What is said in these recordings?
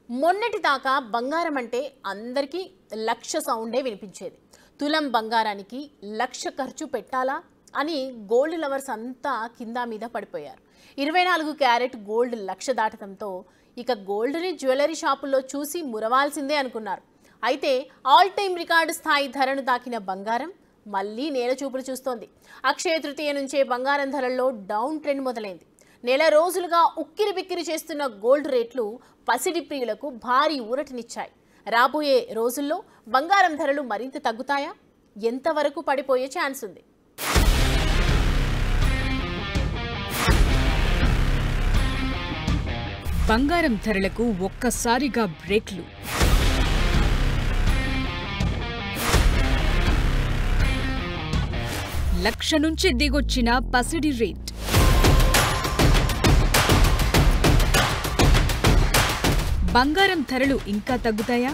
మొన్నటి దాకా బంగారం అంటే అందరికీ లక్ష సౌండే వినిపించేది. తులం బంగారానికి లక్ష ఖర్చు పెట్టాలా అని గోల్డ్ లవర్స్ అంతా కింద మీద పడిపోయారు. 24 క్యారెట్ గోల్డ్ లక్ష దాటడంతో ఇక గోల్డ్ని జ్యువెలరీ షాపుల్లో చూసి మురవాల్సిందే అనుకున్నారు. అయితే ఆల్ టైమ్ రికార్డు స్థాయి ధరను దాకిన బంగారం మళ్ళీ నేల చూపులు చూస్తోంది. అక్షయ తృతీయ నుంచే బంగారం ధరల్లో డౌన్ ట్రెండ్ మొదలైంది. నెల రోజులుగా ఉక్కిరి బిక్కిరి చేస్తున్న గోల్డ్ రేట్లు పసిడి ప్రియులకు భారీ ఊరటనిచ్చాయి. రాబోయే రోజుల్లో బంగారం ధరలు మరింత తగ్గుతాయా? ఎంతవరకు పడిపోయే ఛాన్స్ ఉంది? బంగారం ధరలకు ఒక్కసారిగా బ్రేక్లు. లక్ష నుంచి దిగొచ్చిన పసిడి రేట్. బంగారం ధరలు ఇంకా తగ్గుతాయా?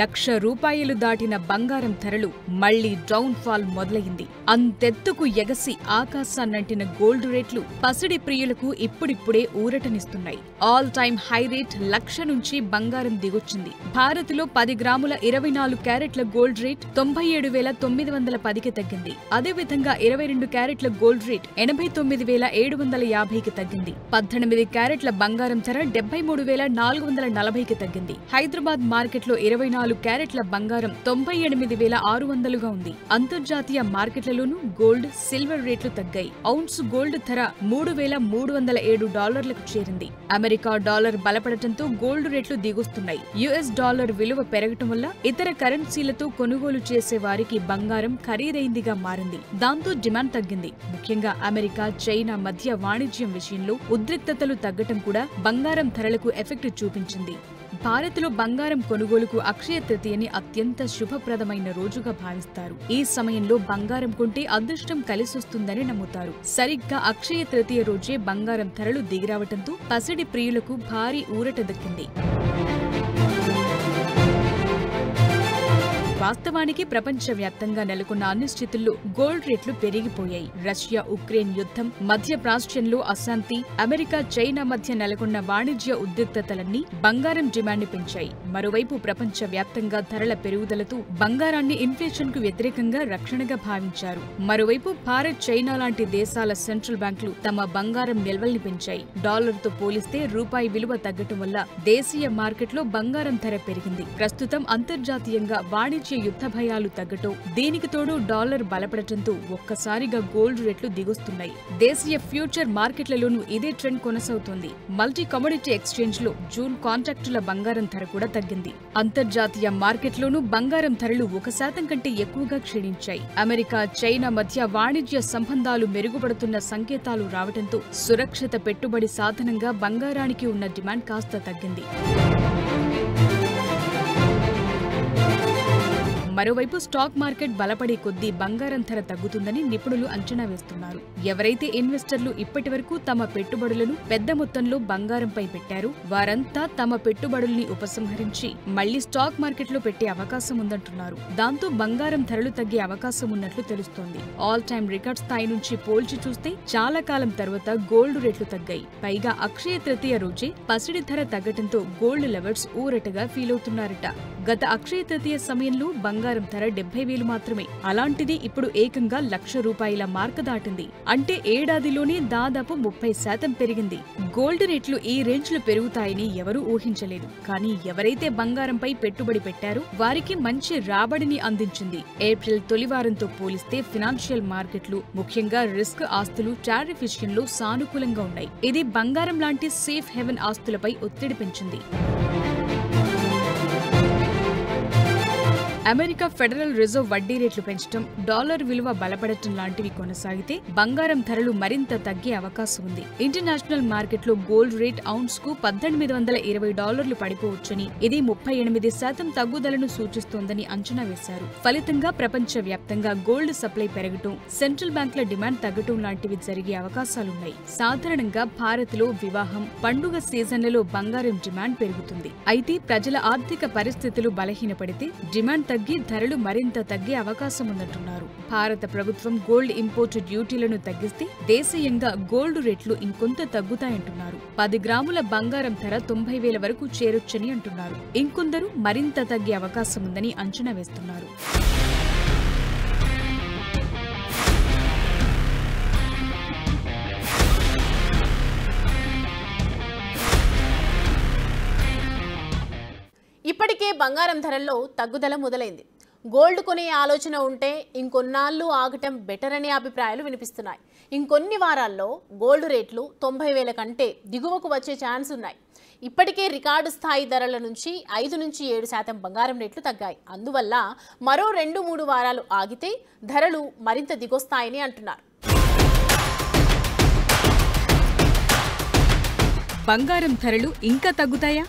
₹1,00,000 దాటిన బంగారం ధరలు మళ్లీ డౌన్ ఫాల్ మొదలైంది. అంతెత్తుకు ఎగసి ఆకాశాన్నంటిన గోల్డ్ రేట్లు పసిడి ప్రియులకు ఇప్పుడిప్పుడే ఊరటనిస్తున్నాయి. ఆల్ టైమ్ హై రేట్ 1,00,000 నుంచి బంగారం దిగొచ్చింది. భారత్లో 10 గ్రాముల 24 క్యారెట్ల గోల్డ్ రేట్ 97,910కి తగ్గింది. అదేవిధంగా 22 క్యారెట్ల గోల్డ్ రేట్ 89,750కి తగ్గింది. 18 క్యారెట్ల బంగారం ధర 73,440కి తగ్గింది. హైదరాబాద్ మార్కెట్లో 24 క్యారెట్ల బంగారం 98,600గా ఉంది. అంతర్జాతీయ మార్కెట్లలోనూ గోల్డ్, సిల్వర్ రేట్లు తగ్గాయి. ఔన్స్ గోల్డ్ ధర $3,307లకు చేరింది. అమెరికా డాలర్ బలపడటంతో గోల్డ్ రేట్లు దిగుస్తున్నాయి. యుఎస్ డాలర్ విలువ పెరగటం వల్ల ఇతర కరెన్సీలతో కొనుగోలు చేసే వారికి బంగారం ఖరీదైందిగా మారింది. దాంతో డిమాండ్ తగ్గింది. ముఖ్యంగా అమెరికా, చైనా మధ్య వాణిజ్యం విషయంలో ఉద్రిక్తతలు తగ్గటం కూడా బంగారం ధరలకు ఎఫెక్ట్ చూపించింది. భారత్లో బంగారం కొనుగోలుకు అక్షయ తృతీయని అత్యంత శుభప్రదమైన రోజుగా భావిస్తారు. ఈ సమయంలో బంగారం కొంటే అదృష్టం కలిసొస్తుందని నమ్ముతారు. సరిగ్గా అక్షయ తృతీయ రోజే బంగారం ధరలు దిగిరావటంతో పసిడి ప్రియులకు భారీ ఊరట దక్కింది. వాస్తవానికి ప్రపంచవ్యాప్తంగా నెలకొన్న అనిశ్చితుల్లో గోల్డ్ రేట్లు పెరిగిపోయాయి. రష్యా ఉక్రెయిన్ యుద్ధం, మధ్య ప్రాచ్యంలో అశాంతి, అమెరికా చైనా మధ్య నెలకొన్న వాణిజ్య ఉద్రిక్తతలన్నీ బంగారం డిమాండ్ పెంచాయి. మరోవైపు ప్రపంచవ్యాప్తంగా ధరల పెరుగుదలతో బంగారాన్ని ఇన్ఫ్లేషన్ కు వ్యతిరేకంగా రక్షణగా భావించారు. మరోవైపు భారత్, చైనా లాంటి దేశాల సెంట్రల్ బ్యాంకులు తమ బంగారం నిల్వల్ని పెంచాయి. డాలర్తో పోలిస్తే రూపాయి విలువ తగ్గటం వల్ల దేశీయ మార్కెట్లో బంగారం ధర పెరిగింది. ప్రస్తుతం అంతర్జాతీయంగా వాణిజ్య యుద్ధ భయాలు తగ్గటం, దీనికి తోడు డాలర్ బలపడటంతో ఒక్కసారిగా గోల్డ్ రేట్లు దిగొస్తున్నాయి. దేశీయ ఫ్యూచర్ మార్కెట్లలోనూ ఇదే ట్రెండ్ కొనసాగుతోంది. మల్టీ కమోడిటీ ఎక్స్చేంజ్ లో జూన్ కాంట్రాక్టుల బంగారం ధర కూడా తగ్గింది. అంతర్జాతీయ మార్కెట్లోనూ బంగారం ధరలు 1% కంటే ఎక్కువగా క్షీణించాయి. అమెరికా, చైనా మధ్య వాణిజ్య సంబంధాలు మెరుగుపడుతున్న సంకేతాలు రావడంతో సురక్షిత పెట్టుబడి సాధనంగా బంగారానికి ఉన్న డిమాండ్ కాస్త తగ్గింది. మరోవైపు స్టాక్ మార్కెట్ బలపడే కొద్దీ బంగారం ధర తగ్గుతుందని నిపుణులు అంచనా వేస్తున్నారు. ఎవరైతే ఇన్వెస్టర్లు ఇప్పటివరకు తమ పెట్టుబడులను పెద్ద మొత్తంలో బంగారంపై పెట్టారో వారంతా తమ పెట్టుబడుల్ని ఉపసంహరించి మళ్లీ స్టాక్ మార్కెట్లో పెట్టే అవకాశం ఉందంటున్నారు. దాంతో బంగారం ధరలు తగ్గే అవకాశం ఉన్నట్లు తెలుస్తోంది. ఆల్ టైమ్ రికార్డ్ స్థాయి నుంచి పోల్చి చూస్తే చాలా కాలం తర్వాత గోల్డ్ రేట్లు తగ్గాయి. పైగా అక్షయ తృతీయ రోజే పసిడి ధర తగ్గటంతో గోల్డ్ లవర్స్ ఊరటగా ఫీల్ అవుతున్నారట. గత అక్షయ తృతీయ సమయంలో బంగారం ధర 70,000 మాత్రమే. అలాంటిది ఇప్పుడు ఏకంగా ₹1,00,000 మార్క దాటింది. అంటే ఏడాదిలోనే దాదాపు 30% పెరిగింది. గోల్డ్ రేట్లు ఈ రేంజ్ లో పెరుగుతాయని ఎవరూ ఊహించలేదు. కానీ ఎవరైతే బంగారంపై పెట్టుబడి పెట్టారో వారికి మంచి రాబడిని అందించింది. ఏప్రిల్ తొలివారంతో పోలిస్తే ఫినాన్షియల్ మార్కెట్లు, ముఖ్యంగా రిస్క్ ఆస్తులు టారిఫ్ విషయంలో సానుకూలంగా ఉన్నాయి. ఇది బంగారం లాంటి సేఫ్ హెవెన్ ఆస్తులపై ఒత్తిడి పెంచింది. అమెరికా ఫెడరల్ రిజర్వ్ వడ్డీ రేట్లు పెంచడం, డాలర్ విలువ బలపడటం లాంటివి కొనసాగితే బంగారం ధరలు మరింత తగ్గే అవకాశం ఉంది. ఇంటర్నేషనల్ మార్కెట్లో గోల్డ్ రేట్ ఔన్స్ కు $1,820 పడిపోవచ్చని, ఇది 38% తగ్గుదలను సూచిస్తోందని అంచనా వేశారు. ఫలితంగా ప్రపంచవ్యాప్తంగా గోల్డ్ సప్లై పెరగటం, సెంట్రల్ బ్యాంకుల డిమాండ్ తగ్గటం లాంటివి జరిగే అవకాశాలున్నాయి. సాధారణంగా భారత్లో వివాహం, పండుగ సీజన్లలో బంగారం డిమాండ్ పెరుగుతుంది. అయితే ప్రజల ఆర్థిక పరిస్థితులు బలహీనపడితే డిమాండ్ తగ్గి ధరలు మరింత తగ్గే అవకాశం ఉందంటున్నారు. భారత ప్రభుత్వం గోల్డ్ ఇంపోర్ట్ డ్యూటీలను తగ్గిస్తే దేశీయంగా గోల్డ్ రేట్లు ఇంకొంత తగ్గుతాయంటున్నారు. 10 గ్రాముల బంగారం ధర 90,000 వరకు చేరొచ్చని అంటున్నారు. ఇంకొందరు మరింత తగ్గే అవకాశం ఉందని అంచనా వేస్తున్నారు. ఇప్పటికే బంగారం ధరల్లో తగ్గుదల మొదలైంది. గోల్డ్ కొనే ఆలోచన ఉంటే ఇంకొన్నాళ్ళు ఆగటం బెటర్ అనే అభిప్రాయాలు వినిపిస్తున్నాయి. ఇంకొన్ని వారాల్లో గోల్డ్ రేట్లు 90,000 కంటే దిగువకు వచ్చే ఛాన్స్ ఉన్నాయి. ఇప్పటికే రికార్డు స్థాయి ధరల నుంచి 5-7% బంగారం రేట్లు తగ్గాయి. అందువల్ల మరో 2-3 వారాలు ఆగితే ధరలు మరింత దిగొస్తాయని అంటున్నారు. బంగారం ధరలు ఇంకా తగ్గుతాయా?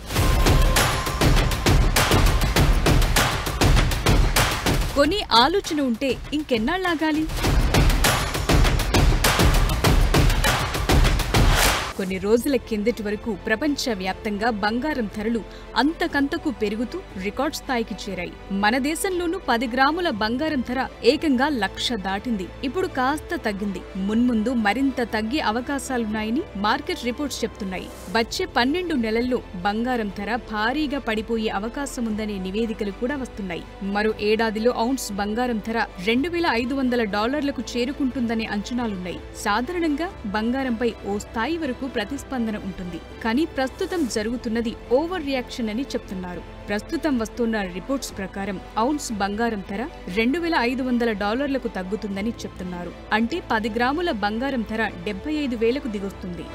కొని ఆలోచన ఉంటే ఇంకెన్నాళ్ళాగాలి? కొన్ని రోజుల కిందటి వరకు ప్రపంచవ్యాప్తంగా బంగారం ధరలు అంతకంతకు పెరుగుతూ రికార్డ్ స్థాయికి చేరాయి. మన దేశంలోనూ 10 గ్రాముల బంగారం ధర ఏకంగా 1,00,000 దాటింది. ఇప్పుడు కాస్త తగ్గింది. మున్ముందు మరింత తగ్గే అవకాశాలున్నాయని మార్కెట్ రిపోర్ట్స్ చెప్తున్నాయి. వచ్చే 12 నెలల్లో బంగారం ధర భారీగా పడిపోయే అవకాశం ఉందనే నివేదికలు కూడా వస్తున్నాయి. మరో ఏడాదిలో ఔన్స్ బంగారం ధర $2,500 చేరుకుంటుందనే అంచనాలున్నాయి. సాధారణంగా బంగారంపై ఓ స్థాయి వరకు ప్రతిస్పందన ఉంటుంది. కానీ ప్రస్తుతం జరుగుతున్నది ఓవర్ రియాక్షన్ అని చెప్తున్నారు. ప్రస్తుతం వస్తున్న రిపోర్ట్స్ ప్రకారం ఔన్స్ బంగారం ధర $2,500 తగ్గుతుందని చెప్తున్నారు. అంటే 10 గ్రాముల బంగారం ధర 75,000కు దిగొస్తుంది.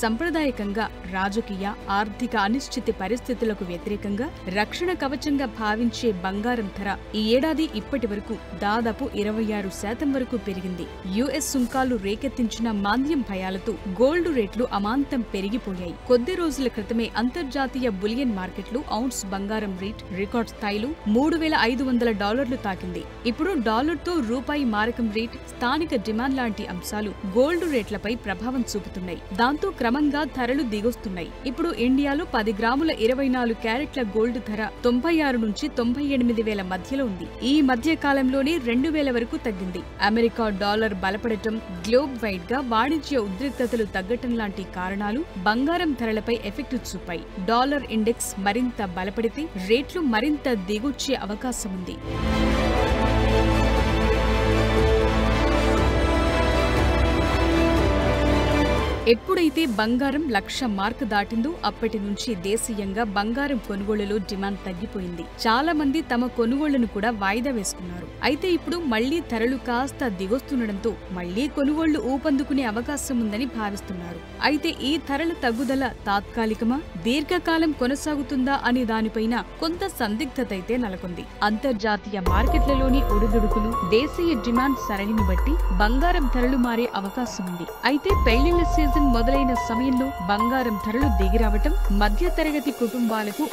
సంప్రదాయకంగా రాజకీయ, ఆర్థిక అనిశ్చితి పరిస్థితులకు వ్యతిరేకంగా రక్షణ కవచంగా భావించే బంగారం ధర ఈ ఏడాది ఇప్పటి వరకు దాదాపు 26% వరకు పెరిగింది. యుఎస్ సుంకాలు రేకెత్తించిన మాంద్యం భయాలతో గోల్డ్ రేట్లు అమాంతం పెరిగిపోయాయి. కొద్ది రోజుల క్రితమే అంతర్జాతీయ బులియన్ మార్కెట్లు ఔన్స్ బంగారం రేట్ రికార్డ్ స్థాయిలో $3,500 తాకింది. ఇప్పుడు డాలర్తో రూపాయి మారకం రేట్, స్థానిక డిమాండ్ లాంటి అంశాలు గోల్డ్ రేట్లపై ప్రభావం చూపుతున్నాయి. దాంతో క్రమంగా ధరలు దిగొస్తున్నాయి. ఇప్పుడు ఇండియాలో 10 గ్రాముల 24 క్యారెట్ల గోల్డ్ ధర 96 నుంచి 98,000 మధ్యలో ఉంది. ఈ మధ్య కాలంలోనే 2,000 వరకు తగ్గింది. అమెరికా డాలర్ బలపడటం, గ్లోబ్ వైడ్ గా వాణిజ్య ఉద్రిక్తతలు తగ్గటం లాంటి కారణాలు బంగారం ధరలపై ఎఫెక్ట్ చూపాయి. డాలర్ ఇండెక్స్ మరింత బలపడితే రేట్లు మరింత దిగొచ్చే అవకాశం ఉంది. ఎప్పుడైతే బంగారం 1,00,000 మార్క్ దాటిందో అప్పటి నుంచి దేశీయంగా బంగారం కొనుగోళ్లలో డిమాండ్ తగ్గిపోయింది. చాలా మంది తమ కొనుగోళ్లను కూడా వాయిదా వేసుకున్నారు. అయితే ఇప్పుడు మళ్లీ ధరలు కాస్త దిగొస్తుండటంతో మళ్లీ కొనుగోళ్లు ఊపందుకునే అవకాశం ఉందని భావిస్తున్నారు. అయితే ఈ ధరల తగ్గుదల తాత్కాలికమా, దీర్ఘకాలం కొనసాగుతుందా అనే దానిపైన కొంత సందిగ్ధత అయితే నెలకొంది. అంతర్జాతీయ మార్కెట్లలోని ఒడిదుడుకులు, దేశీయ డిమాండ్ సరళిని బట్టి బంగారం ధరలు మారే అవకాశం ఉంది. అయితే పెళ్లిళ్ల సీజన్ మొదలైన సమయంలో బంగారం ధరలు దిగిరావటం మధ్యతరగతి కుటుంబాలకు